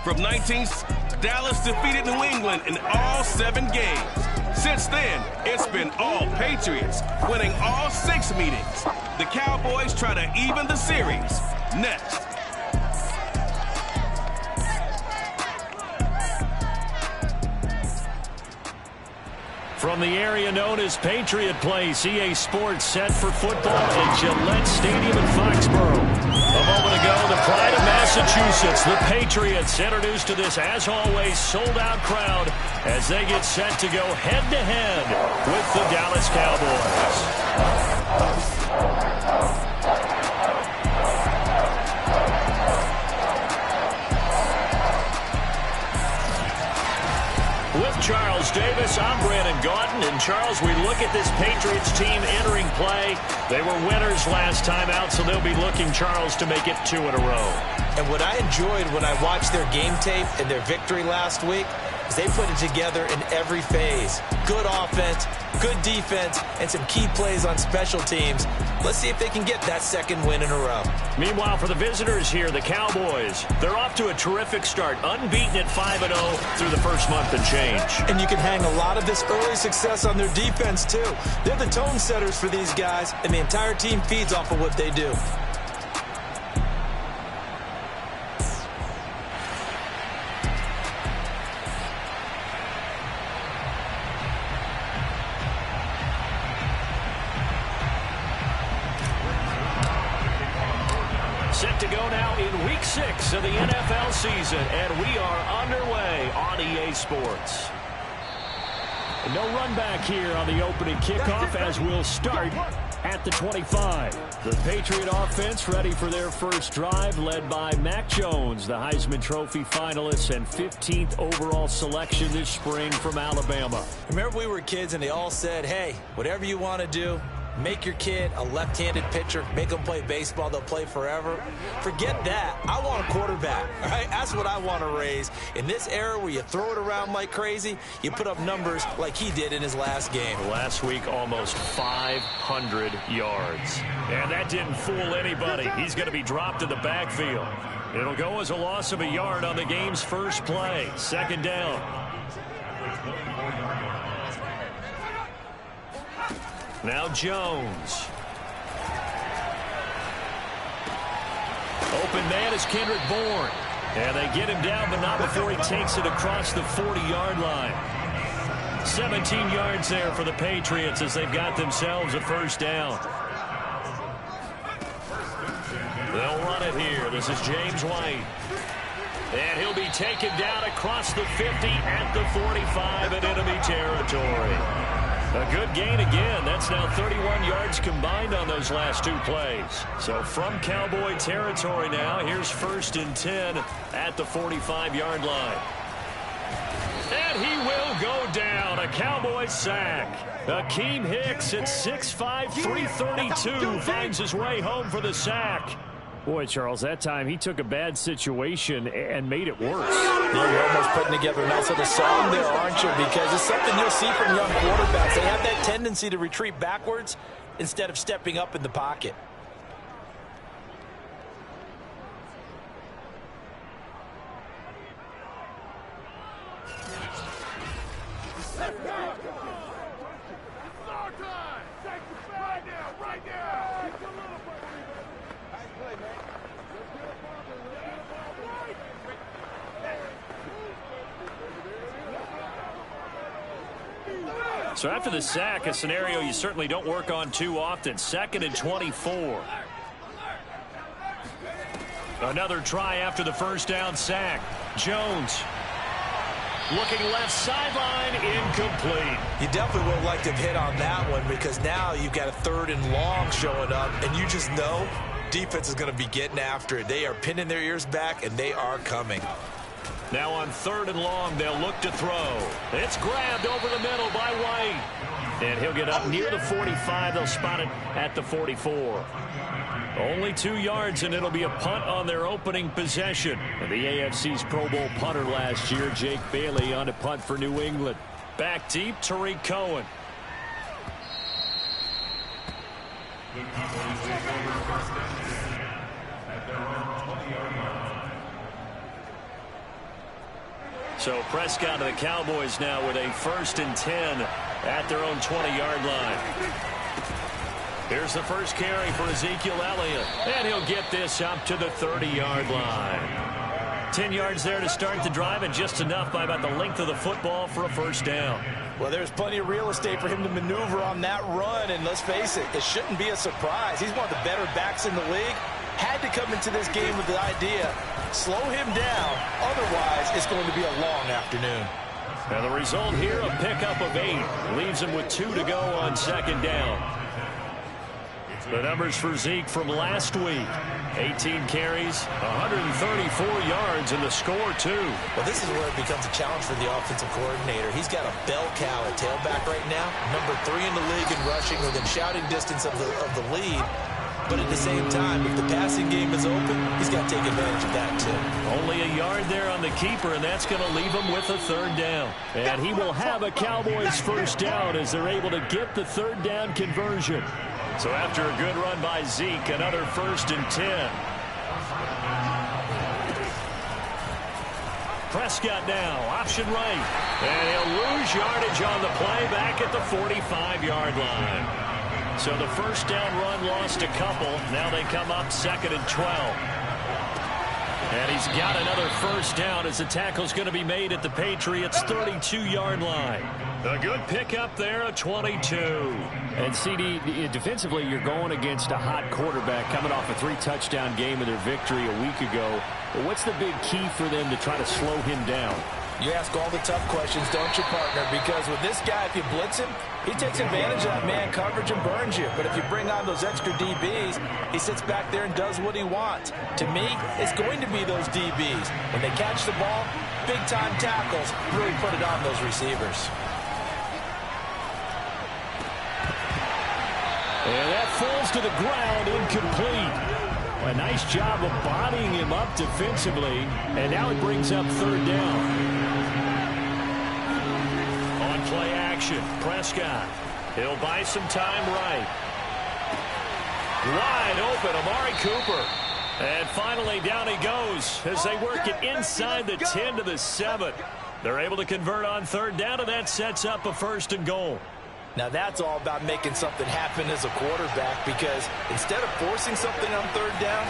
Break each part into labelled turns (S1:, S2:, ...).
S1: From 19, Dallas defeated New England in all 7 games. Since then, it's been all Patriots, winning all 6 meetings. The Cowboys try to even the series. Next.
S2: From the area known as Patriot Place, EA Sports set for football at Gillette Stadium in Foxborough. A moment ago, the pride of Massachusetts, the Patriots, introduced to this, as always, sold-out crowd as they get set to go head-to-head with the Dallas Cowboys. With Charles Davis, I'm Brandon Gaudin. And Charles, we look at this Patriots team entering play. They were winners last time out, so they'll be looking, Charles, to make it 2 in a row.
S3: And what I enjoyed when I watched their game tape and their victory last week is they put it together in every phase. Good offense, good defense, and some key plays on special teams. Let's see if they can get that 2nd win in a row.
S2: Meanwhile, for the visitors here, the Cowboys, they're off to a terrific start, unbeaten at 5-0 through the first month and change.
S3: And you can hang a lot of this early success on their defense, too. They're the tone setters for these guys, and the entire team feeds off of what they do.
S2: Set to go now in Week 6 of the NFL season, and we are underway on EA Sports. No run back here on the opening kickoff as we'll start at the 25. The Patriot offense ready for their first drive, led by Mac Jones, the Heisman Trophy finalist and 15th overall selection this spring from Alabama.
S3: Remember we were kids and they all said, hey, whatever you want to do, make your kid a left-handed pitcher. Make them play baseball. They'll play forever. Forget that. I want a quarterback. All right? That's what I want to raise. In this era where you throw it around like crazy, you put up numbers like he did in his last game.
S2: Last week, almost 500 yards. And that didn't fool anybody. He's going to be dropped in the backfield. It'll go as a loss of a yard on the game's first play. 2nd down. Now Jones. Open man is Kendrick Bourne. And they get him down, but not before he takes it across the 40-yard line. 17 yards there for the Patriots as they've got themselves a first down. They'll run it here. This is James White. And he'll be taken down across the 50 at the 45 in enemy territory. A good gain again. That's now 31 yards combined on those last 2 plays. So from Cowboy territory now, here's 1st and 10 at the 45-yard line. And he will go down. A Cowboy sack. Akeem Hicks at 6'5", 332 finds his way home for the sack. Boy, Charles, that time he took a bad situation and made it worse.
S3: Yeah, you're almost putting together a nice little song there, aren't you? Because it's something you'll see from young quarterbacks. They have that tendency to retreat backwards instead of stepping up in the pocket.
S2: So after the sack, a scenario you certainly don't work on too often. 2nd and 24. Another try after the first down sack. Jones looking left sideline, incomplete.
S3: You definitely would have liked to have hit on that one because now you've got a 3rd and long showing up, and you just know defense is going to be getting after it. They are pinning their ears back, and they are coming.
S2: Now on 3rd and long, they'll look to throw. It's grabbed over the middle by White. And he'll get up near the 45. They'll spot it at the 44. Only 2 yards, and it'll be a punt on their opening possession. And the AFC's Pro Bowl punter last year, Jake Bailey, on a punt for New England. Back deep, Tariq Cohen. So Prescott and the Cowboys now with a 1st and 10 at their own 20-yard line. Here's the first carry for Ezekiel Elliott, and he'll get this up to the 30-yard line. 10 yards there to start the drive, and just enough by about the length of the football for a first down.
S3: Well, there's plenty of real estate for him to maneuver on that run, and let's face it, it shouldn't be a surprise. He's one of the better backs in the league. Had to come into this game with the idea, slow him down, otherwise it's going to be a long afternoon.
S2: And the result here, a pickup of 8, leaves him with 2 to go on 2nd down. The numbers for Zeke from last week: 18 carries, 134 yards, and the score, too.
S3: Well, this is where it becomes a challenge for the offensive coordinator. He's got a bell cow at tailback right now, number 3 in the league in rushing, within shouting distance of the lead. But at the same time, if the passing game is open, he's got to take advantage of that, too.
S2: Only a yard there on the keeper, and that's going to leave him with a 3rd down. And he will have a Cowboys first down as they're able to get the 3rd down conversion. So after a good run by Zeke, another 1st and 10. Prescott now, option right. And he'll lose yardage on the play back at the 45-yard line. So the first down run lost a couple. Now they come up 2nd and 12. And he's got another first down as the tackle's going to be made at the Patriots' 32-yard line. A good pickup there, a 22.
S4: And CD, defensively, you're going against a hot quarterback coming off a 3-touchdown game in their victory a week ago. But what's the big key for them to try to slow him down?
S3: You ask all the tough questions, don't you, partner? Because with this guy, if you blitz him, he takes advantage of that man coverage and burns you. But if you bring on those extra DBs, he sits back there and does what he wants. To me, it's going to be those DBs. When they catch the ball, big-time tackles really put it on those receivers.
S2: And that falls to the ground, incomplete. A nice job of bodying him up defensively, and now it brings up 3rd down. On play action, Prescott. He'll buy some time right. Wide open, Amari Cooper. And finally down he goes as they work it inside the 10 to the 7. They're able to convert on 3rd down, and that sets up a 1st and goal.
S3: Now that's all about making something happen as a quarterback, because instead of forcing something on 3rd down,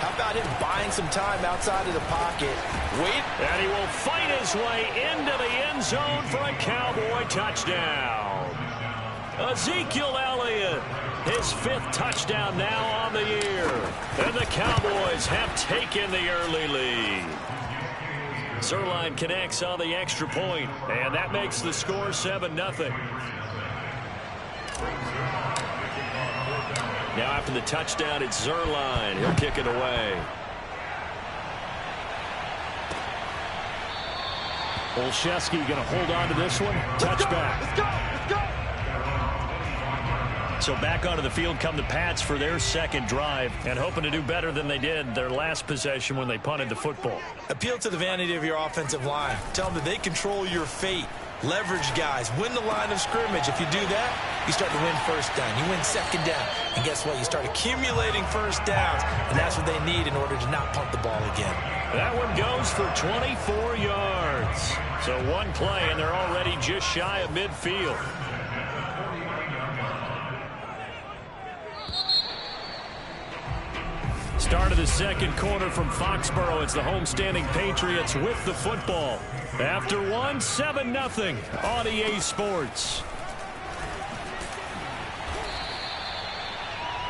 S3: how about him buying some time outside of the pocket? Wait.
S2: And he will fight his way into the end zone for a Cowboy touchdown. Ezekiel Elliott, his 5th touchdown now on the year. And the Cowboys have taken the early lead. Zerline connects on the extra point, and that makes the score 7-0. Now after the touchdown, it's Zerline. He'll kick it away. Olszewski going to hold on to this one. Touchback.
S5: Let's go.
S2: So back onto the field come the Pats for their 2nd drive, and hoping to do better than they did their last possession when they punted the football.
S3: Appeal to the vanity of your offensive line. Tell them that they control your fate. Leverage guys. Win the line of scrimmage. If you do that, you start to win 1st down. You win 2nd down. And guess what? You start accumulating 1st downs. And that's what they need in order to not punt the ball again.
S2: That one goes for 24 yards. So one play, and they're already just shy of midfield. Start of the 2nd quarter from Foxborough. It's the homestanding Patriots with the football. After 7-0 on EA Sports.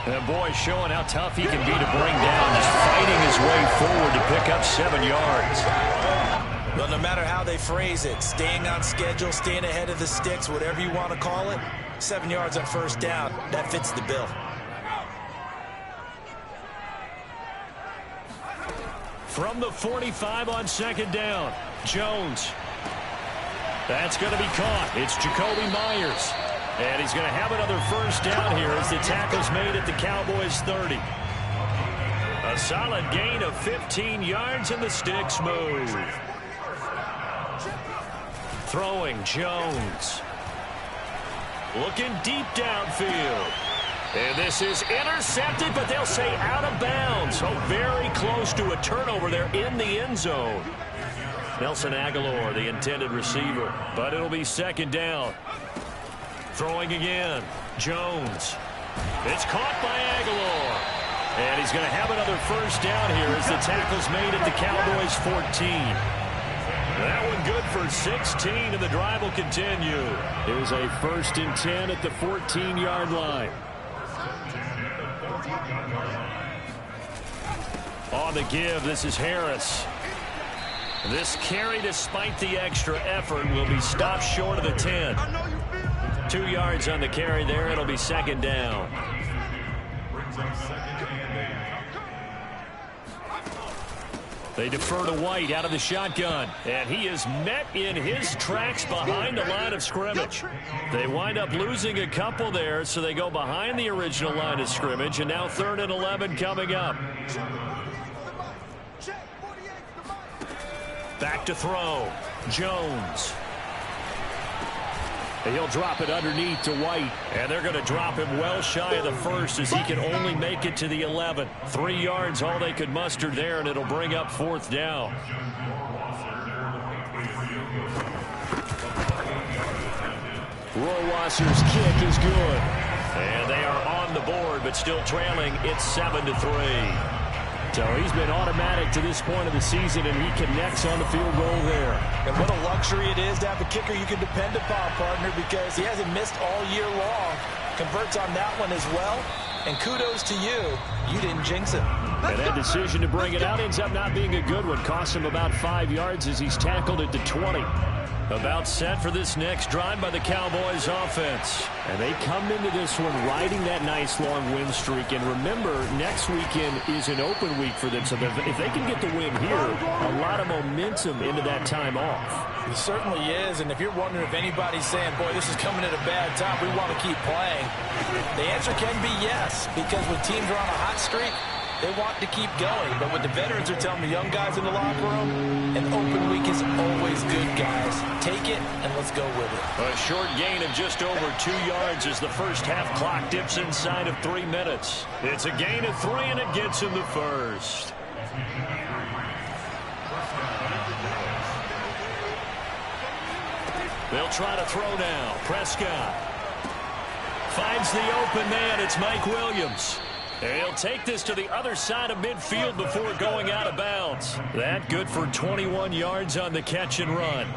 S2: And boy, showing how tough he can be to bring down, just fighting his way forward to pick up 7 yards.
S3: Well, no matter how they phrase it, staying on schedule, staying ahead of the sticks, whatever you want to call it, 7 yards on 1st down, that fits the bill.
S2: From the 45 on 2nd down, Jones. That's going to be caught. It's Jacoby Myers. And he's going to have another first down here as the tackle's made at the Cowboys' 30. A solid gain of 15 yards, and the sticks move. Throwing, Jones. Looking deep downfield. And this is intercepted, but they'll say out of bounds. So very close to a turnover there in the end zone. Nelson Aguilar, the intended receiver. But it'll be second down. Throwing again. Jones. It's caught by Aguilar. And he's going to have another first down here as the tackle's made at the Cowboys' 14. That one good for 16, and the drive will continue.
S4: It was a 1st and 10 at the 14-yard line.
S2: On the give, this is Harris. This carry, despite the extra effort, will be stopped short of the 10. 2 yards on the carry there. It'll be second down. They defer to White out of the shotgun. And he is met in his tracks behind the line of scrimmage. They wind up losing a couple there, so they go behind the original line of scrimmage. And now 3rd and 11 coming up. Back to throw. Jones. He'll drop it underneath to White. And they're going to drop him well shy of the first as he can only make it to the 11. 3 yards all they could muster there, and it'll bring up 4th down.
S4: Rohrwasser's kick is good.
S2: And they are on the board, but still trailing. It's 7-3.
S4: So he's been automatic to this point of the season, and he connects on the field goal there.
S3: And what a luxury it is to have a kicker you can depend upon, partner, because he hasn't missed all year long. Converts on that one as well. And kudos to you. You didn't jinx it.
S4: And that decision to bring it out ends up not being a good one. Cost him about 5 yards as he's tackled at the 20.
S2: About set for this next drive by the Cowboys offense.
S4: And they come into this one riding that nice long win streak. And remember, next weekend is an open week for them. So if they can get the win here, a lot of momentum into that time off.
S3: It certainly is. And if you're wondering if anybody's saying, boy, this is coming at a bad time, we want to keep playing, the answer can be yes. Because when teams are on a hot streak, they want to keep going. But what the veterans are telling the young guys in the locker room, an open week is always good, guys. Take it, and let's go with it.
S2: A short gain of just over 2 yards as the first half clock dips inside of 3 minutes. It's a gain of 3, and it gets him the first. They'll try to throw now. Prescott finds the open man. It's Mike Williams. He'll take this to the other side of midfield before going out of bounds. That good for 21 yards on the catch and run.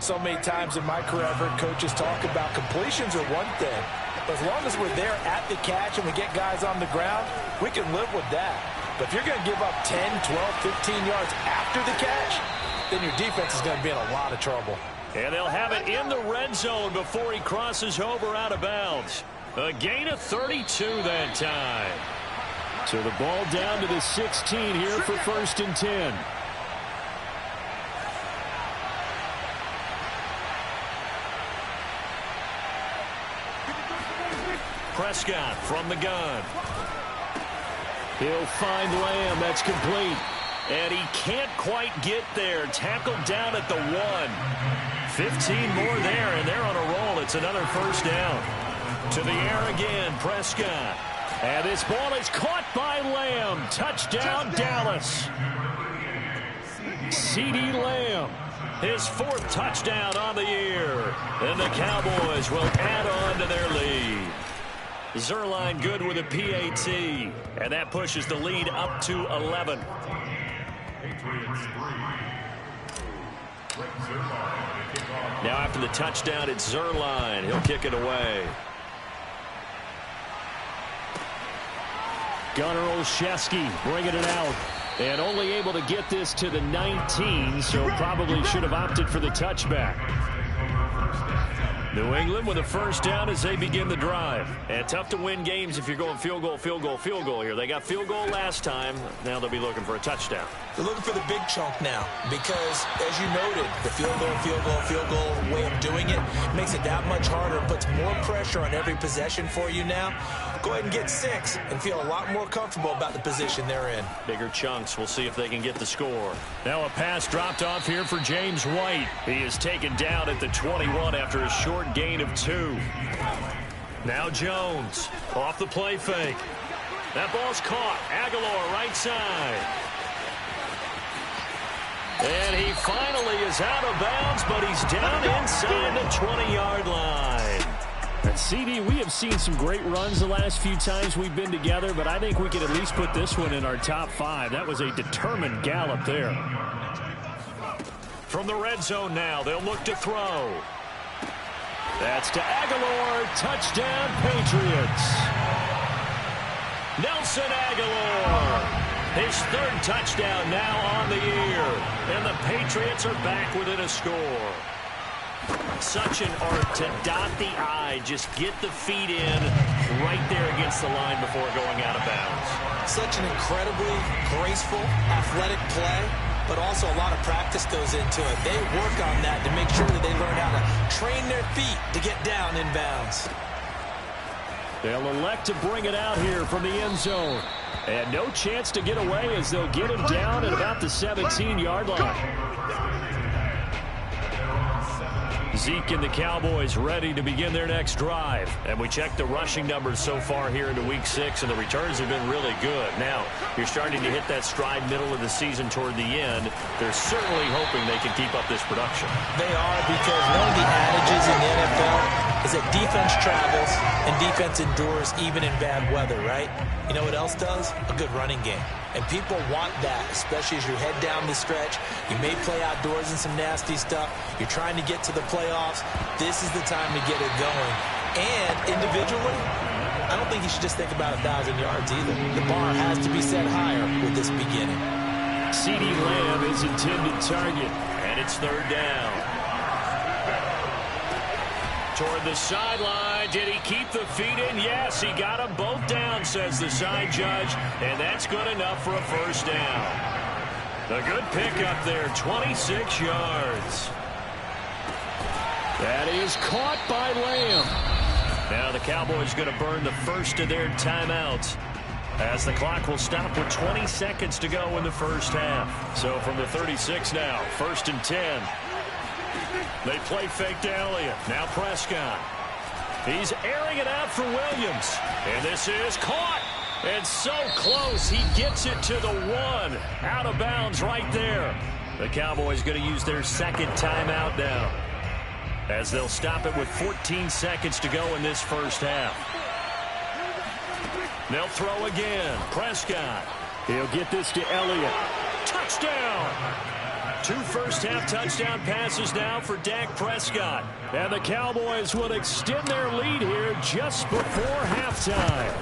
S3: So many times in my career, I've heard coaches talk about completions are one thing. But as long as we're there at the catch and we get guys on the ground, we can live with that. But if you're going to give up 10, 12, 15 yards after the catch, then your defense is going to be in a lot of trouble.
S2: And they'll have it in the red zone before he crosses over out of bounds. A gain of 32 that time.
S4: So the ball down to the 16 here for 1st and 10.
S2: Prescott from the gun.
S4: He'll find Lamb. That's complete.
S2: And he can't quite get there. Tackled down at the 1. 15 more there, and they're on a roll. It's another first down. To the air again, Prescott. And this ball is caught by Lamb. Touchdown, Dallas. CeeDee Lamb, his 4th touchdown on the year. And the Cowboys will add on to their lead. Zerline good with a PAT. And that pushes the lead up to 11. Now after the touchdown, it's Zerline. He'll kick it away.
S4: Gunnar Olszewski bringing it out. And only able to get this to the 19, so probably should have opted for the touchback.
S2: New England with a first down as they begin the drive. And tough to win games if you're going field goal, field goal, field goal here. They got field goal last time. Now they'll be looking for a touchdown.
S3: They're looking for the big chunk now because, as you noted, the field goal way of doing it makes it that much harder and puts more pressure on every possession for you now. Go ahead and get 6 and feel a lot more comfortable about the position they're in.
S2: Bigger chunks. We'll see if they can get the score. Now a pass dropped off here for James White. He is taken down at the 21 after a short gain of 2. Now Jones off the play fake. That ball's caught. Aguilar right side. And he finally is out of bounds, but he's down inside the 20-yard line.
S4: And CD, we have seen some great runs the last few times we've been together, but I think we could at least put this one in our top 5. That was a determined gallop there.
S2: From the red zone now, they'll look to throw. That's to Aguilar. Touchdown, Patriots. Nelson Aguilar. His 3rd touchdown now on the year. And the Patriots are back within a score. Such an art to dot the I. Just get the feet in right there against the line before going out of bounds.
S3: Such an incredibly graceful, athletic play, but also a lot of practice goes into it. They work on that to make sure that they learn how to train their feet to get down in bounds.
S4: They'll elect to bring it out here from the end zone. And no chance to get away as they'll get him down at about the 17-yard line. Zeke and the Cowboys ready to begin their next drive. And we checked the rushing numbers so far here into Week 6, and the returns have been really good. Now, you're starting to hit that stride middle of the season toward the end. They're certainly hoping they can keep up this production.
S3: They are, because one of the adages in the NFL is that defense travels and defense endures even in bad weather, right? You know what else does? A good running game. And people want that, especially as you head down the stretch. You may play outdoors in some nasty stuff. You're trying to get to the playoffs. This is the time to get it going. And individually, I don't think you should just think about 1,000 yards either. The bar has to be set higher with this beginning.
S4: CeeDee Lamb is intended target.
S2: And it's 3rd down. Toward the sideline. Did he keep the feet in? Yes, he got them both down, says the side judge. And that's good enough for a 1st down. A good pickup there, 26 yards.
S4: That is caught by Lamb.
S2: Now the Cowboys going to burn the first of their timeouts, as the clock will stop with 20 seconds to go in the first half. So from the 36 now, 1st and 10. They play fake to Elliott. Now Prescott. He's airing it out for Williams. And this is caught. And so close. He gets it to the 1. Out of bounds right there. The Cowboys going to use their 2nd timeout now, as they'll stop it with 14 seconds to go in this first half. They'll throw again. Prescott.
S4: He'll get this to Elliott.
S2: Touchdown. 2 first-half touchdown passes now for Dak Prescott.
S4: And the Cowboys will extend their lead here just before halftime.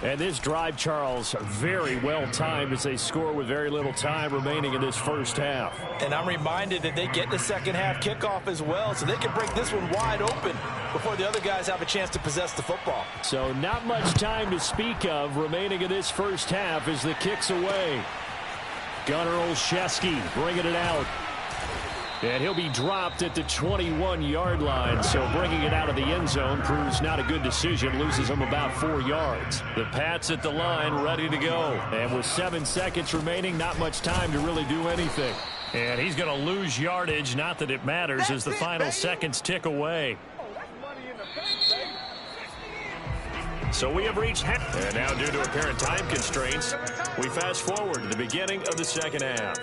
S4: And this drive, Charles, very well timed as they score with very little time remaining in this first half.
S3: And I'm reminded that they get the second half kickoff as well, so they can break this one wide open before the other guys have a chance to possess the football.
S4: So not much time to speak of remaining in this first half as the kick's away. Gunnar Olszewski bringing it out. And he'll be dropped at the 21-yard line, so bringing it out of the end zone proves not a good decision, loses him about 4 yards.
S2: The Pats at the line ready to go.
S4: And with 7 seconds remaining, not much time to really do anything.
S2: And he's going to lose yardage, not that it matters, as the final seconds tick away. So we have reached half. And now, due to apparent time constraints, we fast forward to the beginning of the second half.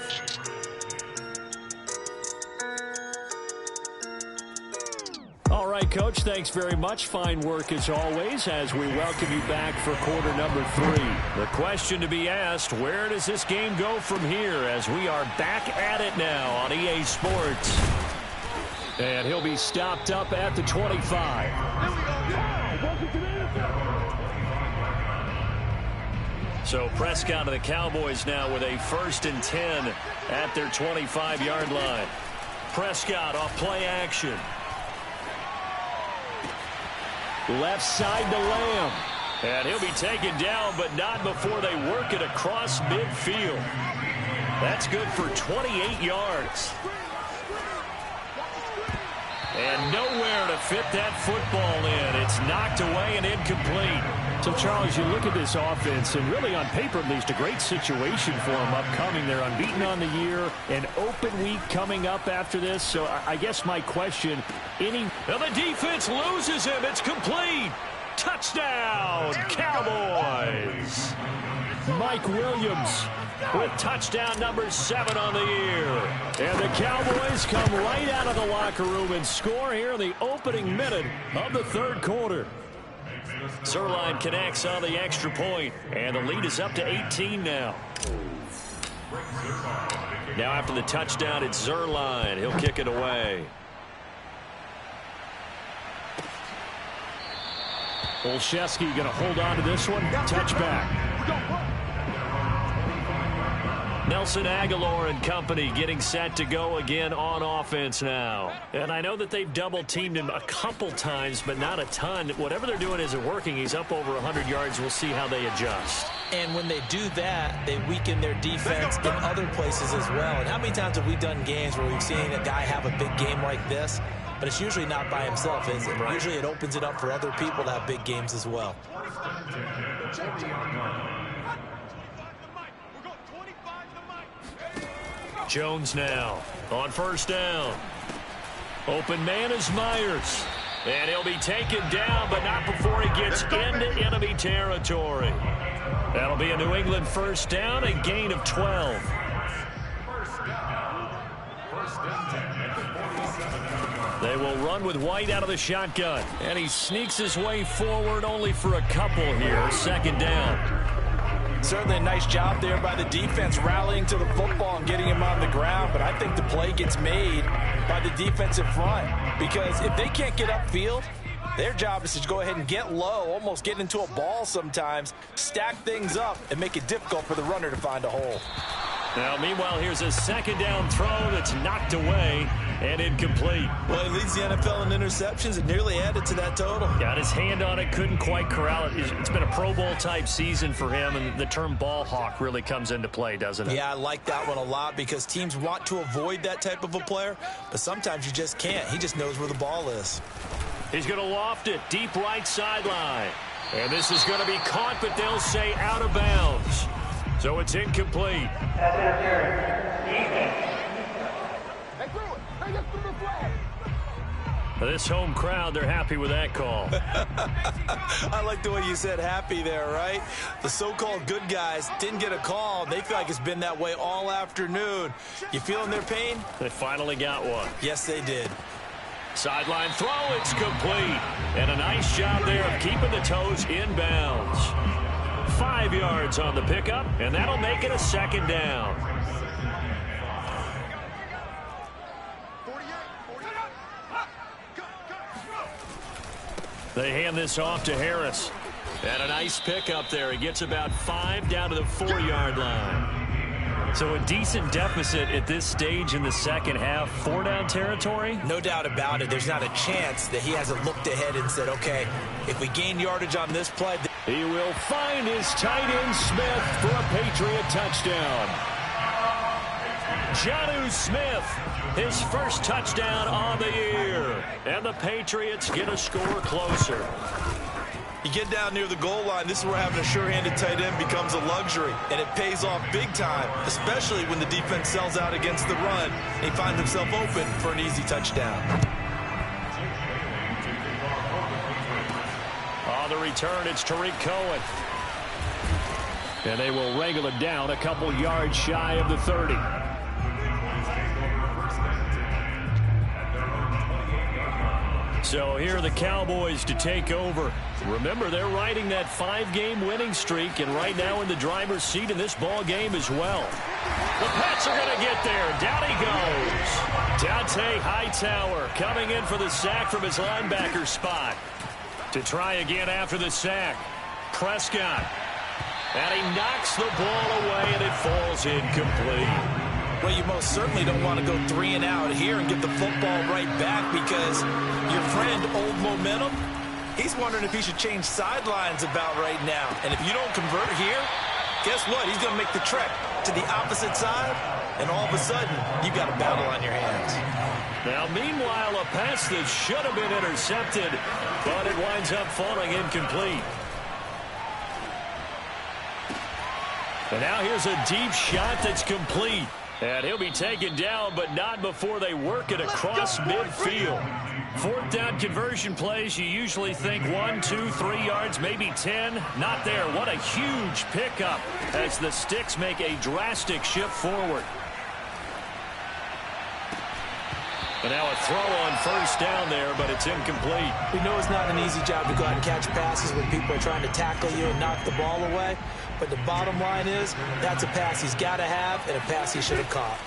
S4: All right, Coach, thanks very much. Fine work as always as we welcome you back for quarter number 3.
S2: The question to be asked, where does this game go from here, as we are back at it now on EA Sports?
S4: And he'll be stopped up at the 25.
S2: So Prescott of the Cowboys now with a 1st and 10 at their 25-yard line. Prescott off play action.
S4: Left side to Lamb.
S2: And he'll be taken down, but not before they work it across midfield. That's good for 28 yards. And nowhere to fit that football in. It's knocked away and incomplete.
S4: So, Charles, you look at this offense, and really on paper at least, a great situation for them upcoming. They're unbeaten on the year, an open week coming up after this. So I guess my question,
S2: And the defense loses him. It's complete. Touchdown, Cowboys.
S4: Mike Williams with touchdown number 7 on the year. And the Cowboys come right out of the locker room and score here in the opening minute of the third quarter. Zerline connects on the extra point, and the lead is up to 18 now. Now after the touchdown, it's Zerline. He'll kick it away. Olszewski going to hold on to this one. Touchback. Nelson Aguilar and company getting set to go again on offense now. And I know that they've double-teamed him a couple times, but not a ton. Whatever they're doing isn't working. He's up over 100 yards. We'll see how they adjust.
S3: And when they do that, they weaken their defense in other places as well. And how many times have we done games where we've seen a guy have a big game like this? But it's usually not by himself, is it? Right. Usually it opens it up for other people to have big games as well.
S4: Jones now on first down. Open man is Myers. And he'll be taken down, but not before he gets into enemy territory. That'll be a New England first down, a gain of 12. They will run with White out of the shotgun. And he sneaks his way forward only for a couple here. Second down.
S3: Certainly a nice job there by the defense rallying to the football and getting him on the ground. But I think the play gets made by the defensive front. Because if they can't get upfield, their job is to go ahead and get low, almost get into a ball sometimes, stack things up, and make it difficult for the runner to find a hole.
S4: Now, meanwhile, here's a second down throw that's knocked away and incomplete.
S3: Well, he leads the NFL in interceptions and nearly added to that total.
S4: Got his hand on it, couldn't quite corral it. It's been a Pro Bowl-type season for him, and the term ball hawk really comes into play, doesn't it?
S3: Yeah, I like that one a lot because teams want to avoid that type of a player, but sometimes you just can't. He just knows where the ball is.
S4: He's going to loft it deep right sideline. And this is going to be caught, but they'll say out of bounds. So it's incomplete.
S5: That's interference.
S4: This home crowd, they're happy with that call.
S3: I like the way you said happy there, right? The so-called good guys didn't get a call. They feel like it's been that way all afternoon. You feeling their pain?
S4: They finally got one.
S3: Yes, they did.
S4: Sideline throw, it's complete. And a nice job there of keeping the toes in bounds. 5 yards on the pickup, and that'll make it a second down. They hand this off to Harris. And a nice pickup there. He gets about 5 down to the 4-yard line. So a decent deficit at this stage in the second half. 4-down territory?
S3: No doubt about it. There's not a chance that he hasn't looked ahead and said, okay, if we gain yardage on this play.
S4: He will find his tight end Smith for a Patriot touchdown. Jonnu Smith, his first touchdown on the year. And the Patriots get a score closer.
S3: You get down near the goal line, this is where having a sure-handed tight end becomes a luxury, and it pays off big time, especially when the defense sells out against the run, and he finds himself open for an easy touchdown.
S4: On the return, it's Tariq Cohen. And they will wrangle it down a couple yards shy of the 30. So here are the Cowboys to take over. Remember, they're riding that 5-game winning streak, and right now in the driver's seat in this ball game as well. The Pats are going to get there. Down he goes. Dante Hightower coming in for the sack from his linebacker spot. To try again after the sack. Prescott. And he knocks the ball away, and it falls incomplete.
S3: Well, you most certainly don't want to go 3 and out here and get the football right back because your friend, Old Momentum, he's wondering if he should change sidelines about right now. And if you don't convert here, guess what? He's going to make the trek to the opposite side, and all of a sudden, you've got a battle on your hands.
S4: Now, meanwhile, a pass that should have been intercepted, but it winds up falling incomplete. And now here's a deep shot that's complete. And he'll be taken down, but not before they work it across midfield. Fourth down conversion plays, you usually think 1, 2, 3 yards, maybe 10. Not there. What a huge pickup as the Sticks make a drastic shift forward. And now a throw on first down there, but it's incomplete.
S3: We know it's not an easy job to go out and catch passes when people are trying to tackle you and knock the ball away. But the bottom line is, that's a pass he's got to have and a pass he should have caught.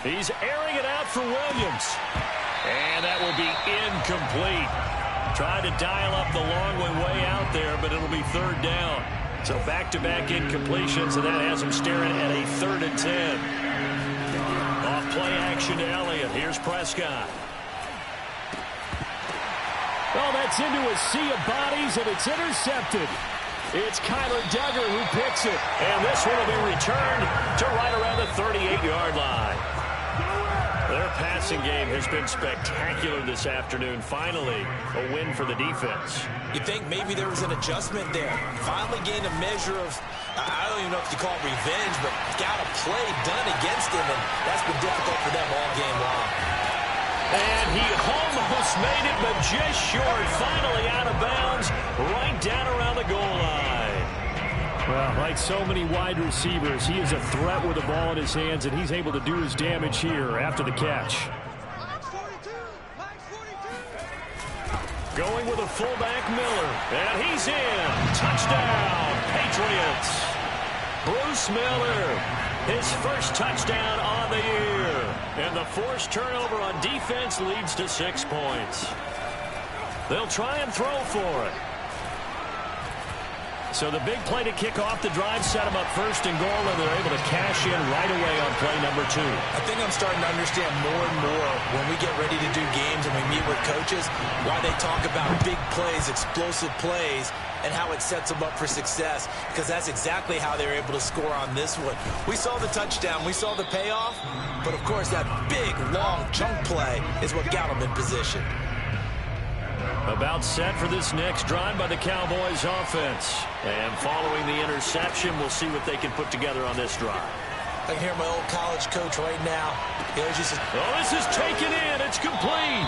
S4: He's airing it out for Williams. And that will be incomplete. Tried to dial up the long way out there, but it'll be third down. So back-to-back incompletions, and that has him staring at a 3rd and 10. Off play action to Elliott. Here's Prescott. Well, that's into a sea of bodies, and it's intercepted. It's Kyler Duggar who picks it. And this one will be returned to right around the 38-yard line. Their passing game has been spectacular this afternoon. Finally, a win for the defense.
S3: You think maybe there was an adjustment there. Finally gained a measure of, I don't even know if you call it revenge, but got a play done against him, and that's been difficult for them all game long.
S4: And he almost made it, but just short. Finally out of bounds, right down around the goal line.
S6: Well, like so many wide receivers, he is a threat with the ball in his hands, and he's able to do his damage here after the catch.
S4: Going with a fullback, Miller. And he's in. Touchdown, Patriots. Bruce Miller, his first touchdown on the year. And the forced turnover on defense leads to 6 points. They'll try and throw for it. So the big play to kick off the drive set them up 1st and goal, and they're able to cash in right away on play number 2.
S3: I think I'm starting to understand more and more when we get ready to do games and we meet with coaches why they talk about big plays, explosive plays, and how it sets them up for success, because that's exactly how they were able to score on this one. We saw the touchdown, we saw the payoff, but of course that big, long chunk play is what got them in position.
S4: About set for this next drive by the Cowboys offense. And following the interception, we'll see what they can put together on this drive.
S3: I can hear my old college coach right now.
S4: Oh, this is taken in. It's complete.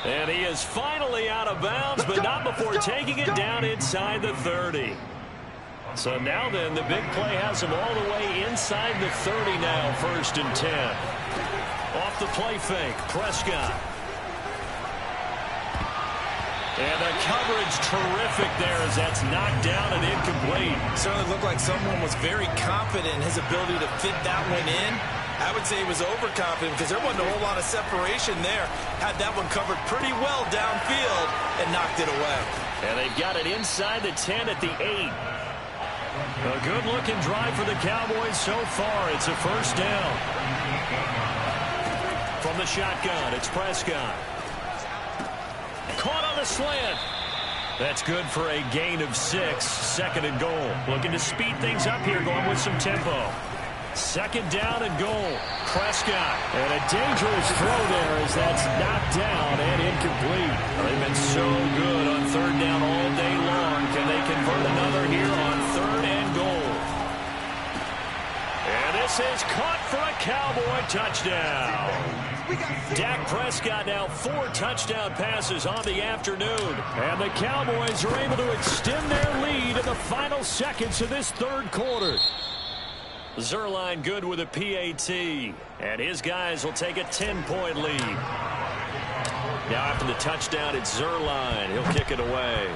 S4: And he is finally out of bounds, but not before taking it down inside the 30. So now then, the big play has him all the way inside the 30 now, 1st and 10. Off the play fake, Prescott. And the coverage terrific there as that's knocked down and incomplete.
S3: Certainly looked like someone was very confident in his ability to fit that one in. I would say he was overconfident because there wasn't a whole lot of separation there. Had that one covered pretty well downfield and knocked it away.
S4: And they've got it inside the 10 at the 8. A good-looking drive for the Cowboys so far. It's a 1st down. From the shotgun, it's Prescott. Caught on the slant. That's good for a gain of 6. 2nd and goal. Looking to speed things up here, going with some tempo. 2nd down and goal. Prescott.
S6: And a dangerous throw there as that's knocked down and incomplete.
S4: They've been so good on 3rd down all day long. Can they convert another here on 3rd and goal? And this is caught for a Cowboy touchdown. Dak Prescott now 4 touchdown passes on the afternoon.
S6: And the Cowboys are able to extend their lead in the final seconds of this 3rd quarter.
S4: Zuerlein good with a PAT. And his guys will take a 10-point lead. Now after the touchdown, it's Zuerlein. He'll kick it away.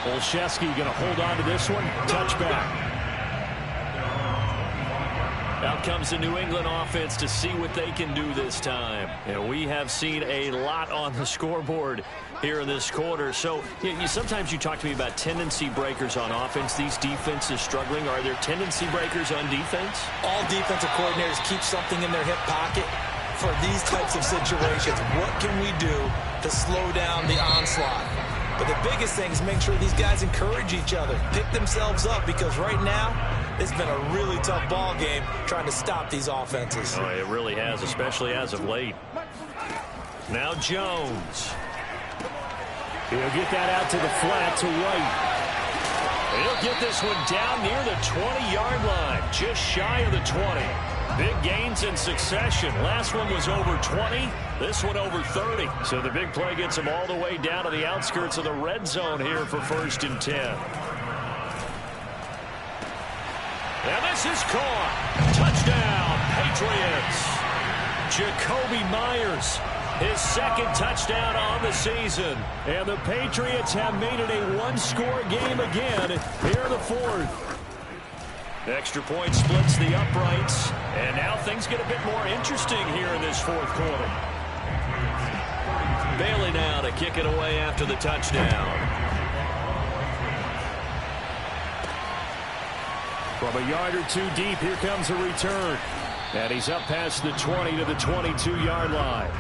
S6: Olszewski going to hold on to this one. Touchback.
S4: Out comes the New England offense to see what they can do this time. And we have seen a lot on the scoreboard here in this quarter. So sometimes you talk to me about tendency breakers on offense. These defenses struggling. Are there tendency breakers on defense?
S3: All defensive coordinators keep something in their hip pocket for these types of situations. What can we do to slow down the onslaught? But the biggest thing is make sure these guys encourage each other, pick themselves up, because right now it's been a really tough ball game trying to stop these offenses.
S4: Oh, it really has, especially as of late. Now Jones.
S6: He'll get that out to the flat to White.
S4: He'll get this one down near the 20-yard line, just shy of the 20. Big gains in succession. Last one was over 20. This one over 30. So the big play gets him all the way down to the outskirts of the red zone here for 1st and 10. And this is caught. Touchdown, Patriots. Jacoby Myers, his 2nd touchdown on the season. And the Patriots have made it a one-score game again here in the 4th. Extra point splits the uprights. And now things get a bit more interesting here in this 4th quarter. Bailey now to kick it away after the touchdown. From a yard or two deep, here comes a return. And he's up past the 20 to the 22-yard line.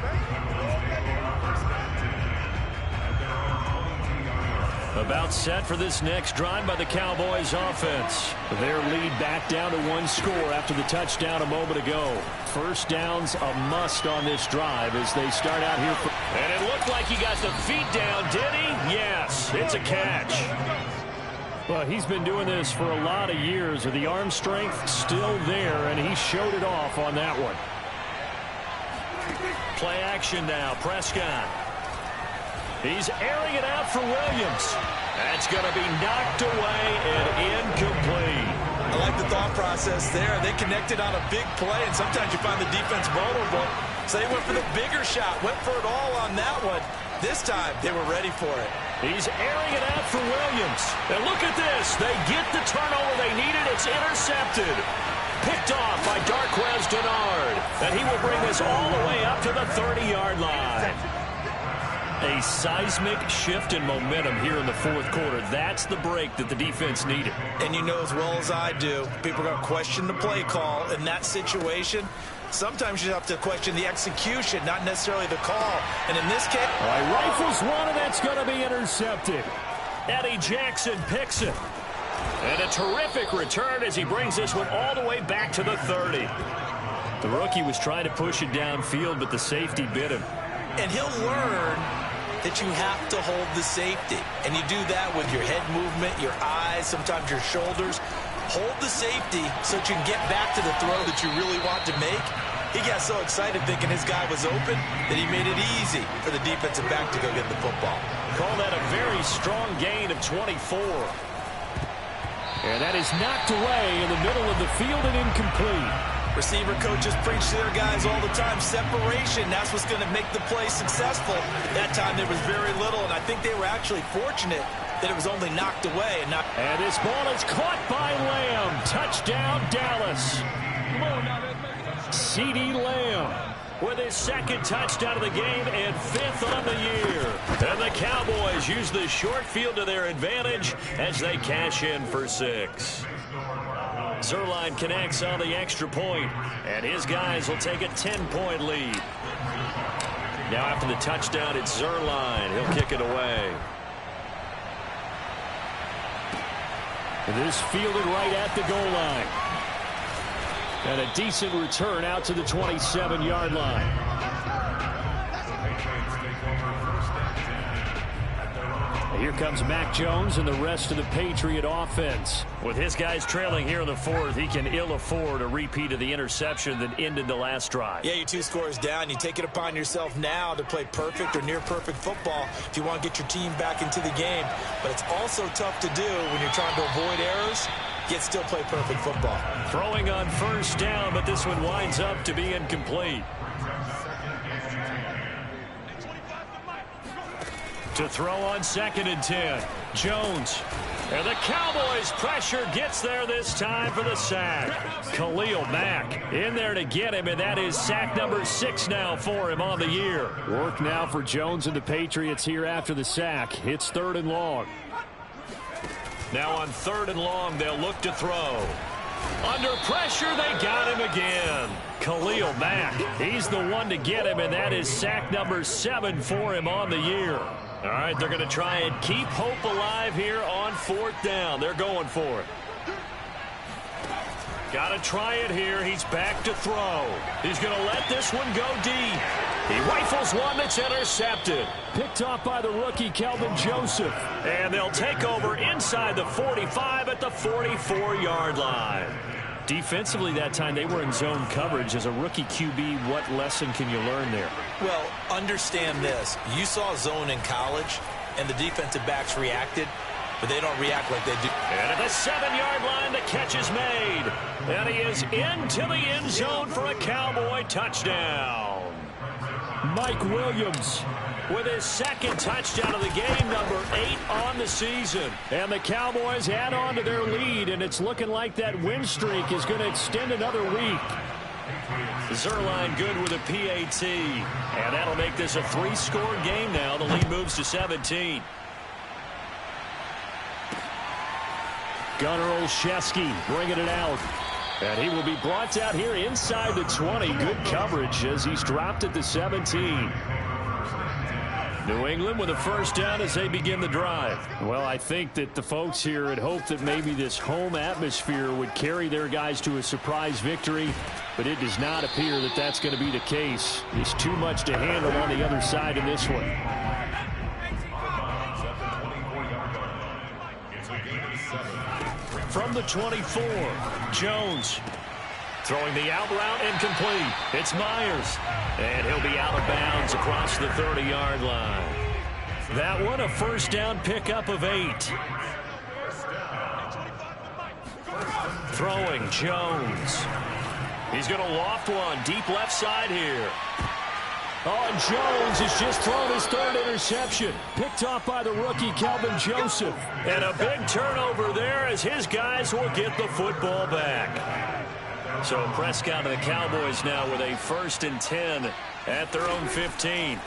S4: About set for this next drive by the Cowboys offense. Their lead back down to 1 score after the touchdown a moment ago. First down's a must on this drive as they start out here. And it looked like he got the feet down, did he? Yes, it's a catch. Well, he's been doing this for a lot of years. The arm strength still there, and he showed it off on that one. Play action now, Prescott. He's airing it out for Williams. That's going to be knocked away and incomplete.
S3: I like the thought process there. They connected on a big play, and sometimes you find the defense vulnerable. So they went for the bigger shot, went for it all on that one. This time, they were ready for it.
S4: He's airing it out for Williams. And look at this. They get the turnover they needed. It's intercepted. Picked off by Darquez Dennard. And he will bring this all the way up to the 30-yard line. A seismic shift in momentum here in the 4th quarter. That's the break that the defense needed.
S3: And you know as well as I do, people are going to question the play call in that situation. Sometimes you have to question the execution, not necessarily the call. And in this case...
S4: All right, rifles one, and that's going to be intercepted. Eddie Jackson picks it. And a terrific return as he brings this one all the way back to the 30. The rookie was trying to push it downfield, but the safety bit him.
S3: And he'll learn that you have to hold the safety. And you do that with your head movement, your eyes, sometimes your shoulders. Hold the safety so that you can get back to the throw that you really want to make. He got so excited thinking his guy was open that he made it easy for the defensive back to go get the football.
S4: Call that a very strong gain of 24. And that is knocked away in the middle of the field and incomplete.
S3: Receiver coaches preach to their guys all the time. Separation, that's what's going to make the play successful. That time there was very little, and I think they were actually fortunate that it was only knocked away.
S4: And this ball is caught by Lamb. Touchdown, Dallas. CeeDee Lamb with his 2nd touchdown of the game and 5th on the year. And the Cowboys use the short field to their advantage as they cash in for 6. Zerline connects on the extra point, and his guys will take a 10-point lead. Now after the touchdown, it's Zerline. He'll kick it away. This fielded right at the goal line. And a decent return out to the 27-yard line. Here comes Mac Jones and the rest of the Patriot offense. With his guys trailing here in the 4th, he can ill afford a repeat of the interception that ended the last drive.
S3: Yeah, you're 2 scores down. You take it upon yourself now to play perfect or near-perfect football if you want to get your team back into the game. But it's also tough to do when you're trying to avoid errors, yet still play perfect football.
S4: Throwing on 1st down, but this one winds up to be incomplete. To throw on 2nd and 10. Jones. And the Cowboys pressure gets there this time for the sack. Khalil Mack in there to get him, and that is sack number 6 now for him on the year. Work now for Jones and the Patriots here after the sack. It's 3rd and long. Now on 3rd and long, they'll look to throw. Under pressure, they got him again. Khalil Mack, he's the one to get him, and that is sack number 7 for him on the year. All right, they're going to try and keep hope alive here on 4th down. They're going for it. Got to try it here. He's back to throw. He's going to let this one go deep.
S2: He rifles one that's intercepted.
S4: Picked off by the rookie, Kelvin Joseph.
S2: And they'll take over inside the 45 at the 44-yard line.
S4: Defensively that time, they were in zone coverage. As a rookie QB, what lesson can you learn there?
S3: Well, understand this. You saw zone in college, and the defensive backs reacted, but they don't react like they do.
S2: And at the 7-yard line, the catch is made. And he is into the end zone for a Cowboy touchdown.
S4: Mike Williams
S2: with his second touchdown of the game, number 8 on the season.
S4: And the Cowboys add on to their lead, and it's looking like that win streak is going to extend another week.
S2: Zerline good with a PAT. And that'll make this a 3-score game now. The lead moves to 17.
S4: Gunnar Olszewski bringing it out. And he will be brought out here inside the 20. Good coverage as he's dropped at the 17.
S2: New England with a first down as they begin the drive.
S4: Well, I think that the folks here had hoped that maybe this home atmosphere would carry their guys to a surprise victory, but it does not appear that that's going to be the case. There's too much to handle on the other side in this one.
S2: From the 24, Jones throwing the out route incomplete. It's Myers, and he'll be out of bounds across the 30-yard line. That one a first down pickup of 8. Throwing Jones. He's going to loft one deep left side here.
S4: Oh, and Jones has just thrown his 3rd interception. Picked off by the rookie, Kelvin Joseph.
S2: And a big turnover there as his guys will get the football back. So Prescott and the Cowboys now with a 1st and 10 at their own 15.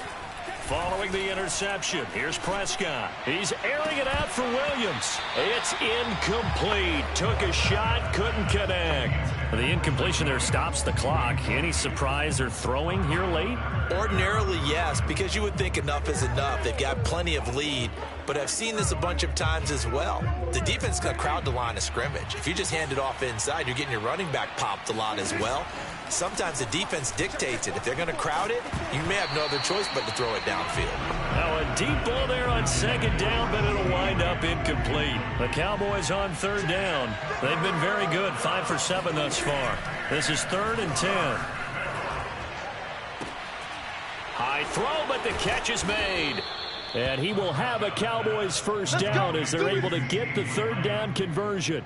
S2: Following the interception, here's Prescott. He's airing it out for Williams. It's incomplete. Took a shot, couldn't connect.
S4: The incompletion there stops the clock. Any surprise they're throwing here late?
S3: Ordinarily, yes, because you would think enough is enough. They've got plenty of lead, but I've seen this a bunch of times as well. The defense can crowd the line of scrimmage. If you just hand it off inside, you're getting your running back popped a lot as well. Sometimes the defense dictates it. If they're going to crowd it, you may have no other choice but to throw it downfield.
S2: Now a deep ball there on 2nd down, but it'll wind up incomplete. The Cowboys on 3rd down. They've been very good, 5 for 7 thus far. This is 3rd and 10. High throw, but the catch is made.
S4: And he will have a Cowboys first down as they're able to get the 3rd down conversion.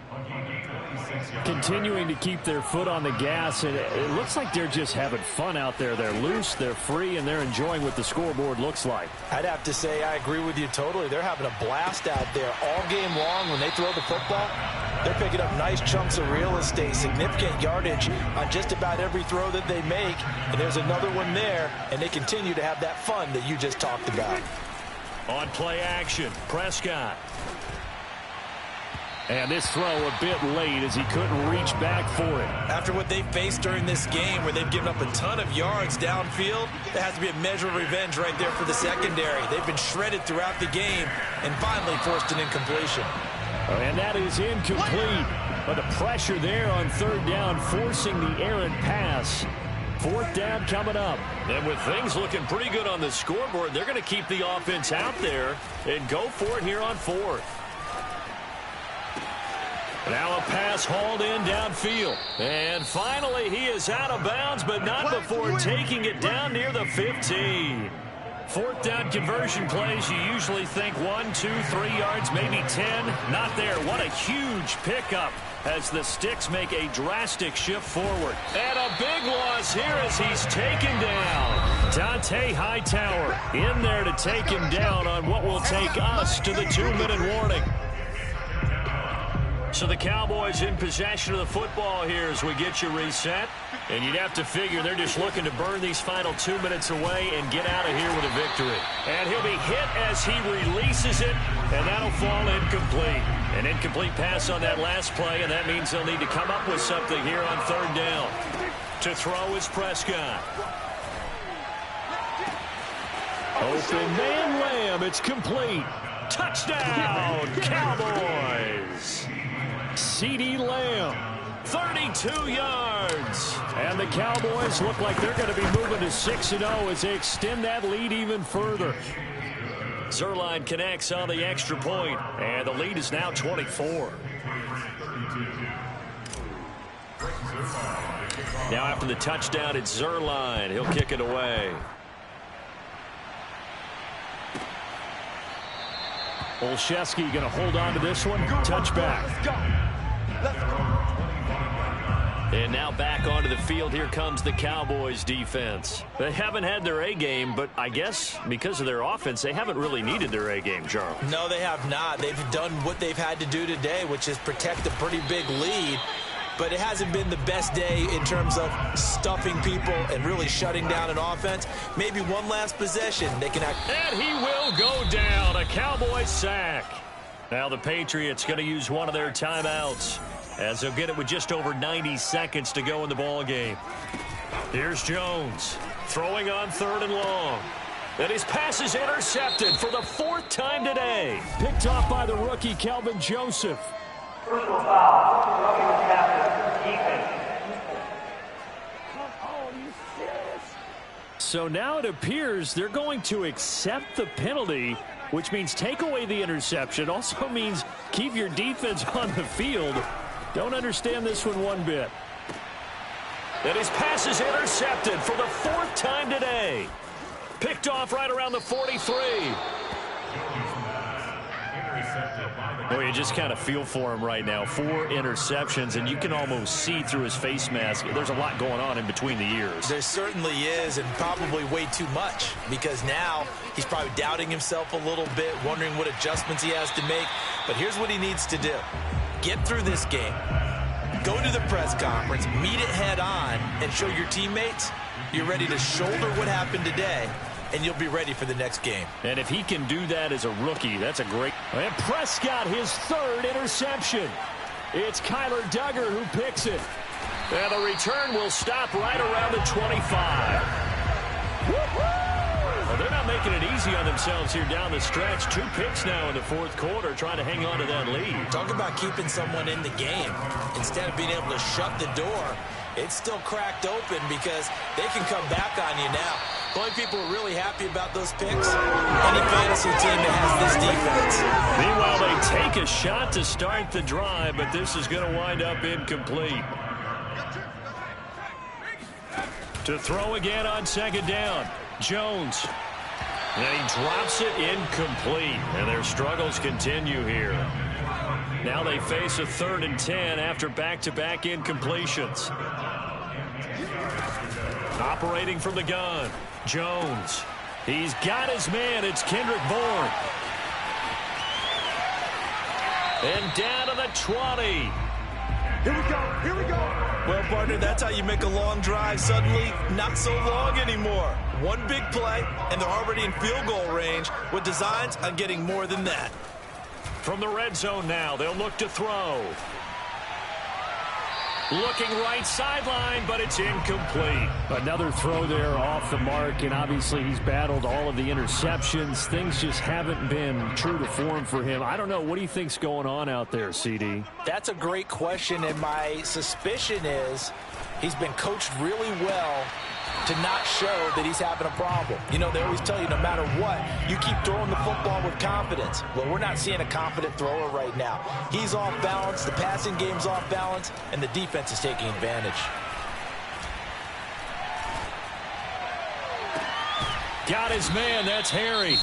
S4: Continuing to keep their foot on the gas, and it looks like they're just having fun out there. They're loose, they're free, and they're enjoying what the scoreboard looks like.
S3: I'd have to say I agree with you totally. They're having a blast out there all game long. When they throw the football, they're picking up nice chunks of real estate, significant yardage on just about every throw that they make. And there's another one there, and they continue to have that fun that you just talked about.
S2: On play action, Prescott.
S4: And this throw a bit late as he couldn't reach back for it.
S3: After what they faced during this game where they've given up a ton of yards downfield, there has to be a measure of revenge right there for the secondary. They've been shredded throughout the game and finally forced an incompletion.
S4: And that is incomplete. But the pressure there on 3rd down, forcing the errant pass. 4th down coming up.
S2: And with things looking pretty good on the scoreboard, they're going to keep the offense out there and go for it here on 4th. Now a pass hauled in downfield. And finally he is out of bounds, but not before taking it down near the 15. 4th down conversion plays, you usually think 1, 2, 3 yards, maybe 10. Not there. What a huge pickup as the Sticks make a drastic shift forward. And a big loss here as he's taken down. Dante Hightower in there to take him down on what will take us to the 2-minute warning. So the Cowboys in possession of the football here as we get you reset. And you'd have to figure they're just looking to burn these final 2 minutes away and get out of here with a victory. And he'll be hit as he releases it, and that'll fall incomplete. An incomplete pass on that last play, and that means they'll need to come up with something here on 3rd down. To throw is Prescott.
S4: Open man Lamb, it's complete.
S2: Touchdown, Cowboys!
S4: CeeDee Lamb
S2: 32 yards.
S4: And the Cowboys look like they're going to be moving to 6-0 as they extend that lead even further.
S2: Zuerlein connects on the extra point, and the lead is now 24. Now after the touchdown, it's Zuerlein. He'll kick it away.
S4: Olszewski going to hold on to this one. Touchback.
S2: And now back onto the field. Here comes the Cowboys defense. They haven't had their A game, but I guess because of their offense, they haven't really needed their A game, Charles.
S3: No, they have not. They've done what they've had to do today, which is protect a pretty big lead. But it hasn't been the best day in terms of stuffing people and really shutting down an offense. Maybe one last possession. They can act.
S2: And he will go down. A Cowboys sack. Now the Patriots going to use one of their timeouts, as they'll get it with just over 90 seconds to go in the ball game. Here's Jones throwing on 3rd and long. And his pass is intercepted for the 4th time today.
S4: Picked off by the rookie, Kelvin Joseph.
S5: Personal foul. Roughing the passer. Defense.
S4: So now it appears they're going to accept the penalty, which means take away the interception. Also means keep your defense on the field. Don't understand this one bit.
S2: And his pass is intercepted for the 4th time today. Picked off right around the 43. Well, you just kind of feel for him right now. 4 interceptions, and you can almost see through his face mask. There's a lot going on in between the ears.
S3: There certainly is, and probably way too much, because now he's probably doubting himself a little bit, wondering what adjustments he has to make. But here's what he needs to do. Get through this game, go to the press conference, meet it head on, and show your teammates you're ready to shoulder what happened today, and you'll be ready for the next game.
S2: And if he can do that as a rookie, that's a great...
S4: And Prescott, his 3rd interception. It's Kyler Duggar who picks it.
S2: And the return will stop right around the 25. Well, they're not making it easy on themselves here down the stretch. 2 picks now in the 4th quarter, trying to hang on to that lead.
S3: Talk about keeping someone in the game. Instead of being able to shut the door, it's still cracked open because they can come back on you now. The only people who are really happy about those picks, any fantasy team that has this defense.
S2: Meanwhile, they take a shot to start the drive, but this is going to wind up incomplete. To throw again on 2nd down, Jones. And he drops it incomplete, and their struggles continue here. Now they face a 3rd and 10 after back-to-back incompletions. Operating from the gun, Jones. He's got his man. It's Kendrick Bourne. And down to the 20.
S3: Here we go. Here we go. Well, partner, that's how you make a long drive suddenly not so long anymore. One big play, and they're already in field goal range with designs on getting more than that.
S2: From the red zone now, they'll look to throw. Looking right sideline, but it's incomplete.
S4: Another throw there off the mark, and obviously he's battled all of the interceptions. Things just haven't been true to form for him. I don't know. What do you think's going on out there, CD?
S3: That's a great question, and my suspicion is he's been coached really well to not show that he's having a problem. You know, they always tell you no matter what, you keep throwing the football with confidence. Well, we're not seeing a confident thrower right now. He's off balance, the passing game's off balance, and the defense is taking advantage.
S2: Got his man, that's Harry.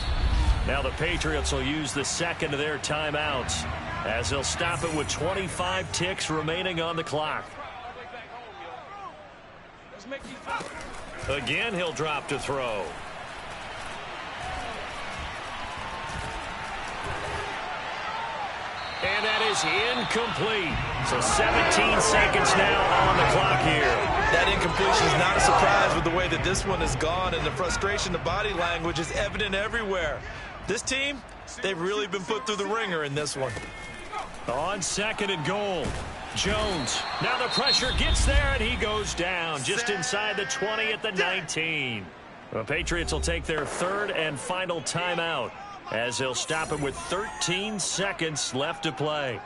S2: Now the Patriots will use the 2nd of their timeouts, as they'll stop it with 25 ticks remaining on the clock. Again, he'll drop to throw. And that is incomplete. So 17 seconds now on the clock here.
S3: That incompletion is not a surprise with the way that this one has gone, and the frustration, the body language is evident everywhere. This team, they've really been put through the ringer in this one.
S2: On 2nd and goal. Jones. Now the pressure gets there, and he goes down just inside the 20 at the 19. The Patriots will take their 3rd and final timeout, as they'll stop it with 13 seconds left to play.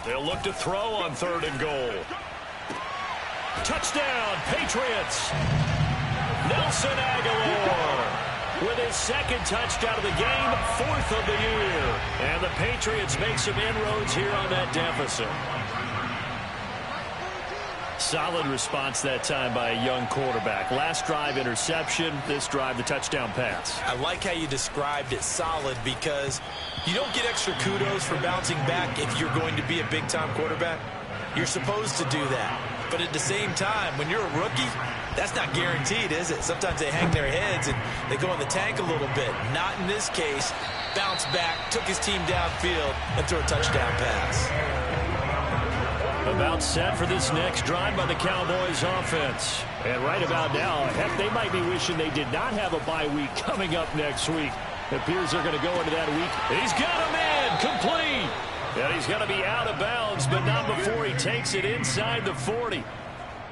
S2: They'll look to throw on 3rd and goal. Touchdown, Patriots. Nelson Aguilar with his 2nd touchdown of the game, 4th of the year. And the Patriots make some inroads here on that deficit.
S4: Solid response that time by a young quarterback. Last drive, interception. This drive, the touchdown pass.
S3: I like how you described it, solid, because you don't get extra kudos for bouncing back if you're going to be a big-time quarterback. You're supposed to do that. But at the same time, when you're a rookie, that's not guaranteed, is it? Sometimes they hang their heads and they go in the tank a little bit. Not in this case. Bounced back, took his team downfield, and threw a touchdown pass.
S4: About set for this next drive by the Cowboys offense. And right about now, heck, they might be wishing they did not have a bye week coming up next week. It appears they're going to go into that week. He's got him in, complete. And he's going to be out of bounds, but not before he takes it inside the 40.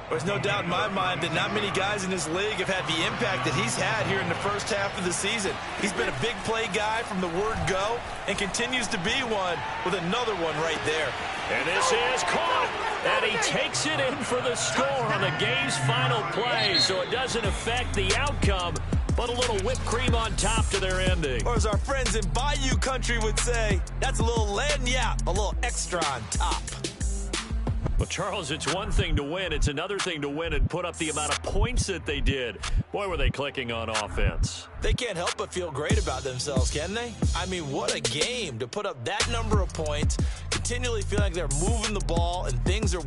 S3: There's no doubt in my mind that not many guys in this league have had the impact that he's had here in the first half of the season. He's been a big play guy from the word go and continues to be one with another one right there.
S4: And this is caught, and he takes it in for the score on the game's final play, so it doesn't affect the outcome, but a little whipped cream on top to their ending.
S3: Or as our friends in Bayou country would say, that's a little lagniappe, a little extra on top.
S4: Well, Charles, it's one thing to win. It's another thing to win and put up the amount of points that they did. Boy, were they clicking on offense.
S3: They can't help but feel great about themselves, can they? I mean, what a game to put up that number of points, continually feeling like they're moving the ball and things are